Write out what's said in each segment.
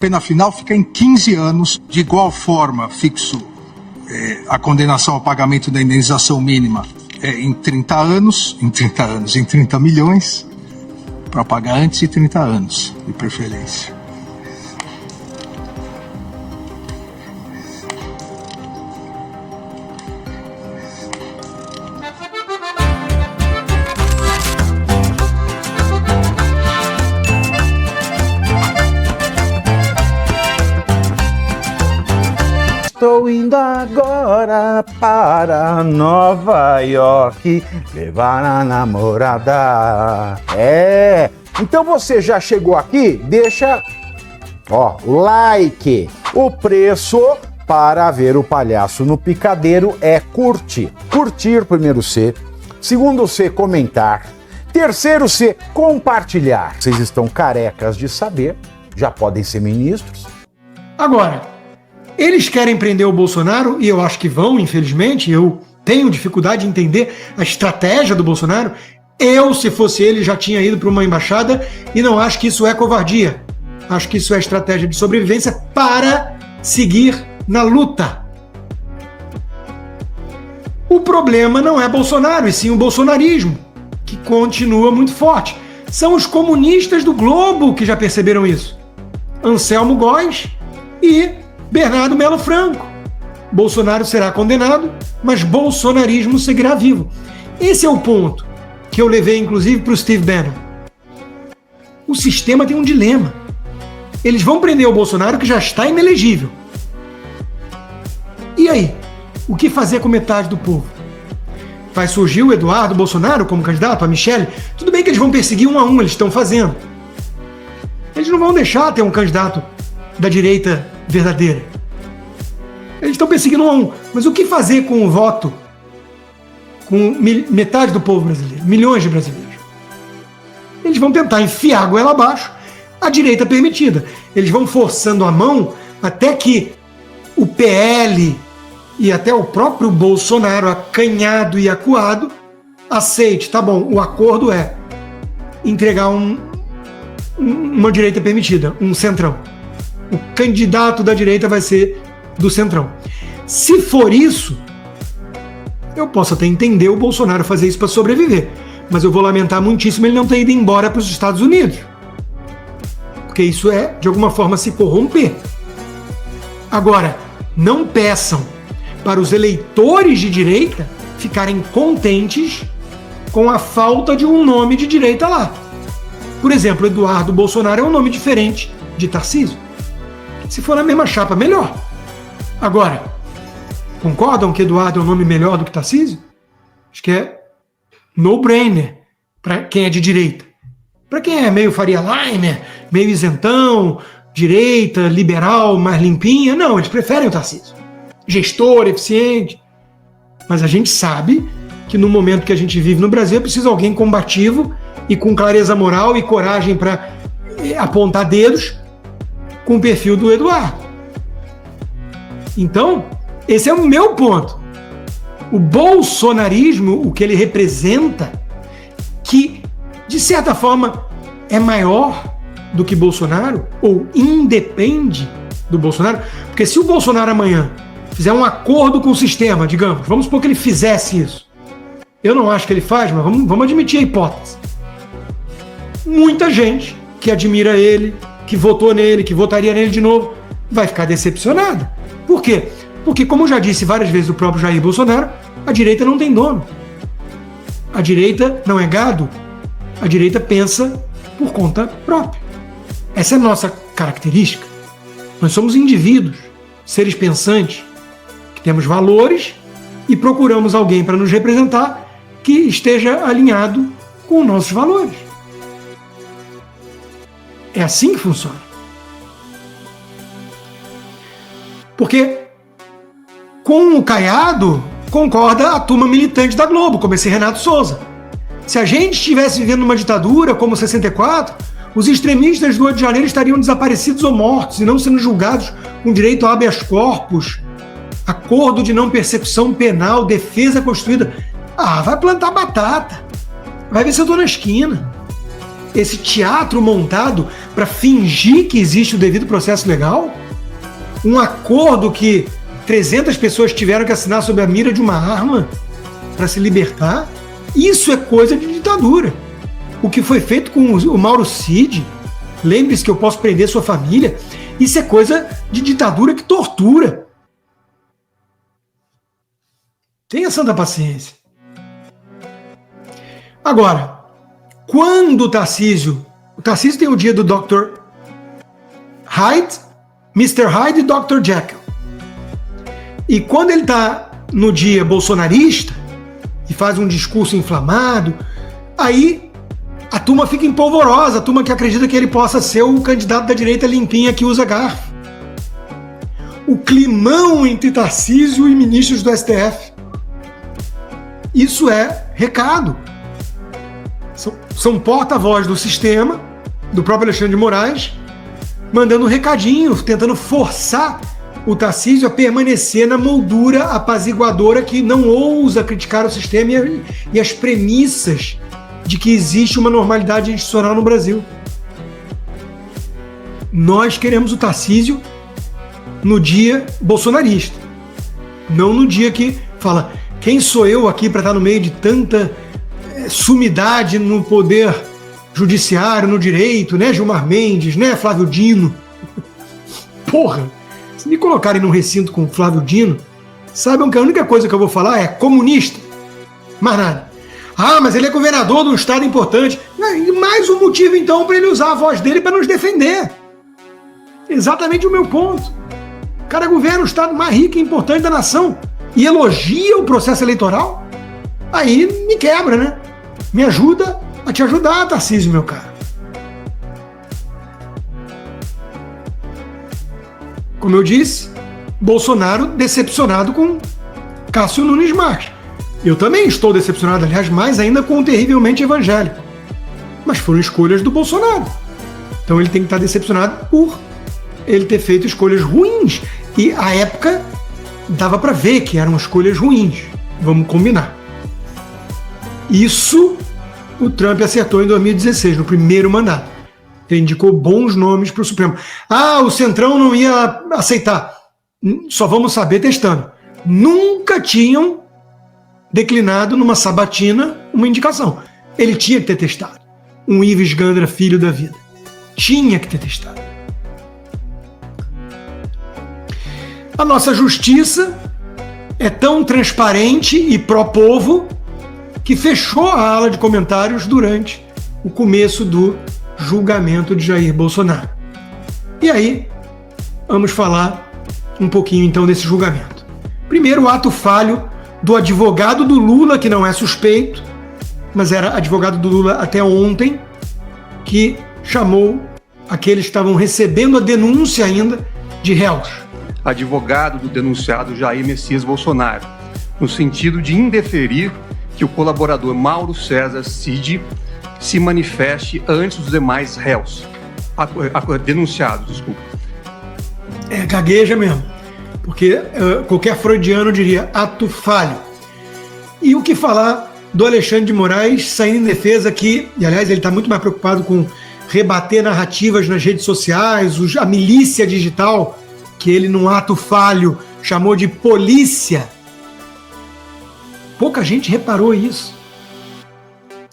pena final fica em 15 anos. De igual forma, fixo a condenação ao pagamento da indenização mínima em 30 milhões, para pagar antes de 30 anos, de preferência. Estou indo agora para Nova York levar a namorada. Então você já chegou aqui? Deixa o like. O preço para ver o palhaço no picadeiro é curtir. Curtir, primeiro C. Segundo C, comentar. Terceiro C, compartilhar. Vocês estão carecas de saber, já podem ser ministros. Agora, eles querem prender o Bolsonaro, e eu acho que vão, infelizmente. Eu tenho dificuldade de entender a estratégia do Bolsonaro. Eu, se fosse ele, já tinha ido para uma embaixada e não acho que isso é covardia. Acho que isso é estratégia de sobrevivência para seguir na luta. O problema não é Bolsonaro, e sim o bolsonarismo, que continua muito forte. São os comunistas do Globo que já perceberam isso. Anselmo Góes e Bernardo Melo Franco. Bolsonaro será condenado, mas bolsonarismo seguirá vivo. Esse é o ponto que eu levei, inclusive, para o Steve Bannon. O sistema tem um dilema. Eles vão prender o Bolsonaro, que já está inelegível. E aí? O que fazer com metade do povo? Vai surgir o Eduardo Bolsonaro como candidato, a Michelle? Tudo bem que eles vão perseguir um a um, eles estão fazendo. Eles não vão deixar ter um candidato da direita verdadeira. Eles estão perseguindo um a um. Mas o que fazer com o voto? Com metade do povo brasileiro, milhões de brasileiros. Eles vão tentar enfiar a goela abaixo a direita permitida. Eles vão forçando a mão até que o PL e até o próprio Bolsonaro, acanhado e acuado, aceite. Tá bom, o acordo é entregar uma direita permitida, um centrão. O candidato da direita vai ser do centrão. Se for isso, eu posso até entender o Bolsonaro fazer isso para sobreviver, mas eu vou lamentar muitíssimo ele não ter ido embora para os Estados Unidos, porque isso é, de alguma forma, se corromper. Agora, não peçam para os eleitores de direita ficarem contentes com a falta de um nome de direita lá. Por exemplo, Eduardo Bolsonaro é um nome diferente de Tarcísio. Se for na mesma chapa, melhor. Agora, concordam que Eduardo é um nome melhor do que Tarcísio? Acho que é no-brainer para quem é de direita. Para quem é meio Faria Limer, meio isentão, direita, liberal, mais limpinha, não, eles preferem o Tarcísio. Gestor, eficiente. Mas a gente sabe que no momento que a gente vive no Brasil é preciso alguém combativo e com clareza moral e coragem para apontar dedos com o perfil do Eduardo. Então, esse é o meu ponto. O bolsonarismo, o que ele representa, que de certa forma é maior do que Bolsonaro, ou independe do Bolsonaro, porque se o Bolsonaro amanhã fizer um acordo com o sistema, digamos, vamos supor que ele fizesse isso. Eu não acho que ele faz, mas vamos admitir a hipótese. Muita gente que admira ele, que votou nele, que votaria nele de novo, vai ficar decepcionada. Por quê? Porque, como já disse várias vezes o próprio Jair Bolsonaro, a direita não tem dono. A direita não é gado. A direita pensa por conta própria. Essa é a nossa característica. Nós somos indivíduos, seres pensantes, que temos valores e procuramos alguém para nos representar que esteja alinhado com os nossos valores. É assim que funciona. Porque com o Caiado concorda a turma militante da Globo, como esse Renato Souza. Se a gente estivesse vivendo numa ditadura como 64, os extremistas do 8 de janeiro estariam desaparecidos ou mortos e não sendo julgados com direito a habeas corpus, acordo de não persecução penal, defesa constituída. Ah, vai plantar batata. Vai ver se eu tô na esquina. esse teatro montado para fingir que existe o devido processo legal? Um acordo que 300 pessoas tiveram que assinar sob a mira de uma arma para se libertar? Isso é coisa de ditadura. O que foi feito com o Mauro Cid, lembre-se que eu posso prender sua família, isso é coisa de ditadura que tortura. Tenha santa paciência. Agora, quando o Tarcísio tem o dia do Dr. Hyde, Mr. Hyde e Dr. Jekyll. E quando ele está no dia bolsonarista e faz um discurso inflamado, aí a turma fica empolvorosa, a turma que acredita que ele possa ser o candidato da direita limpinha que usa garfo. O climão entre Tarcísio e ministros do STF. Isso é recado. São porta-voz do sistema, do próprio Alexandre de Moraes, mandando um recadinho, tentando forçar o Tarcísio a permanecer na moldura apaziguadora que não ousa criticar o sistema e as premissas de que existe uma normalidade institucional no Brasil. Nós queremos o Tarcísio no dia bolsonarista, não no dia que fala quem sou eu aqui para estar no meio de tanta sumidade no poder judiciário, no direito, né, Gilmar Mendes, né, Flávio Dino. Porra, se me colocarem num recinto com Flávio Dino, saibam que a única coisa que eu vou falar é comunista, mais nada. Ah, mas ele é governador de um estado importante. Mais um motivo então para ele usar a voz dele para nos defender. Exatamente o meu ponto. O cara governa o estado mais rico e importante da nação e elogia o processo eleitoral. Aí me quebra, né? Me ajuda a te ajudar, Tarcísio, meu cara. Como eu disse, Bolsonaro decepcionado com Cássio Nunes Marques. Eu também estou decepcionado, aliás, mais ainda com o terrivelmente evangélico. Mas foram escolhas do Bolsonaro. Então ele tem que estar decepcionado por ele ter feito escolhas ruins. E à época dava para ver que eram escolhas ruins. Vamos combinar. Isso o Trump acertou em 2016, no primeiro mandato. Ele indicou bons nomes para o Supremo. Ah, o Centrão não ia aceitar. Só vamos saber testando. Nunca tinham declinado numa sabatina uma indicação. Ele tinha que ter testado. Um Ives Gandra, filho da vida. Tinha que ter testado. A nossa justiça é tão transparente e pró-povo que fechou a ala de comentários durante o começo do julgamento de Jair Bolsonaro. E aí, vamos falar um pouquinho então desse julgamento. Primeiro, o ato falho do advogado do Lula, que não é suspeito, mas era advogado do Lula até ontem, que chamou aqueles que estavam recebendo a denúncia ainda de réus. Advogado do denunciado Jair Messias Bolsonaro, no sentido de indeferir que o colaborador Mauro César Cid se manifeste antes dos demais réus. Denunciados, desculpa. Gagueja mesmo, porque qualquer freudiano diria ato falho. E o que falar do Alexandre de Moraes saindo em defesa que, e aliás ele está muito mais preocupado com rebater narrativas nas redes sociais, a milícia digital, que ele num ato falho chamou de polícia. Pouca gente reparou isso.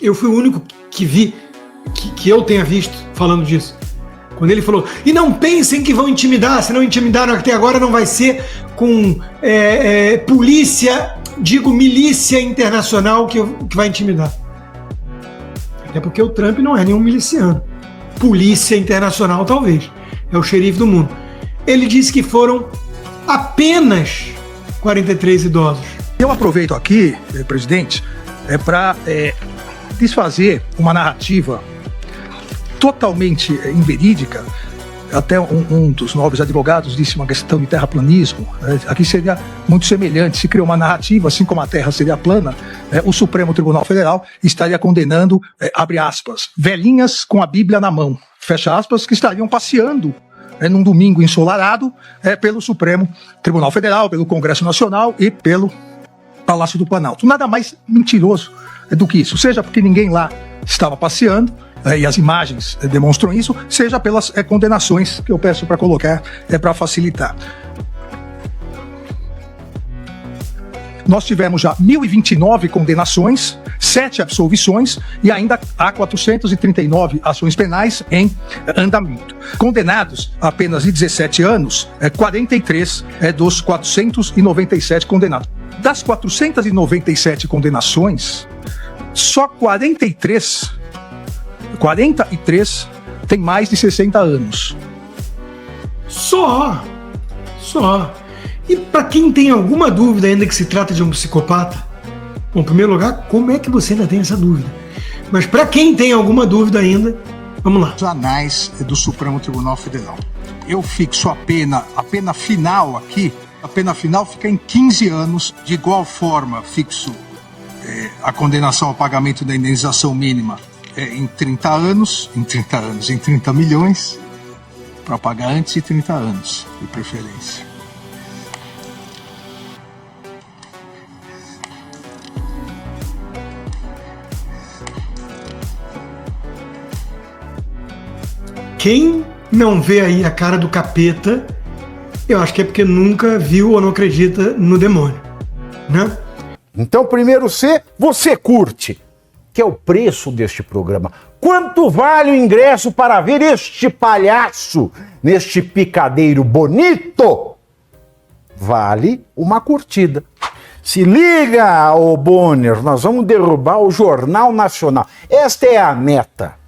Eu fui o único que vi, que eu tenha visto falando disso. Quando ele falou, e não pensem que vão intimidar, se não intimidaram até agora não vai ser com polícia, milícia internacional que vai intimidar. Até porque o Trump não é nenhum miliciano. Polícia internacional talvez, é o xerife do mundo. Ele disse que foram apenas 43 idosos. Eu aproveito aqui, presidente, para desfazer uma narrativa totalmente inverídica. Até um dos nobres advogados disse uma questão de terraplanismo. Aqui seria muito semelhante, se criou uma narrativa, assim como a Terra seria plana, o Supremo Tribunal Federal estaria condenando, abre aspas, velhinhas com a Bíblia na mão, fecha aspas, que estariam passeando num domingo ensolarado pelo Supremo Tribunal Federal, pelo Congresso Nacional e pelo Palácio do Planalto. Nada mais mentiroso do que isso, seja porque ninguém lá estava passeando, e as imagens demonstram isso, seja pelas condenações que eu peço para colocar para facilitar. Nós tivemos já 1.029 condenações, 7 absolvições e ainda há 439 ações penais em andamento. Condenados a apenas de 17 anos, 43 dos 497 condenados. Das 497 condenações, só 43 têm mais de 60 anos. Só. E para quem tem alguma dúvida ainda que se trata de um psicopata, bom, em primeiro lugar, como é que você ainda tem essa dúvida? Mas para quem tem alguma dúvida ainda, vamos lá. Os anais do Supremo Tribunal Federal. Eu fixo a pena final aqui, a pena final fica em 15 anos, de igual forma fixo a condenação ao pagamento da indenização mínima em 30 milhões, para pagar antes de 30 anos, de preferência. Quem não vê aí a cara do capeta, eu acho que é porque nunca viu ou não acredita no demônio, né? Então, primeiro C, você curte, que é o preço deste programa. Quanto vale o ingresso para ver este palhaço neste picadeiro bonito? Vale uma curtida. Se liga, ô Bonner, nós vamos derrubar o Jornal Nacional. Esta é a meta.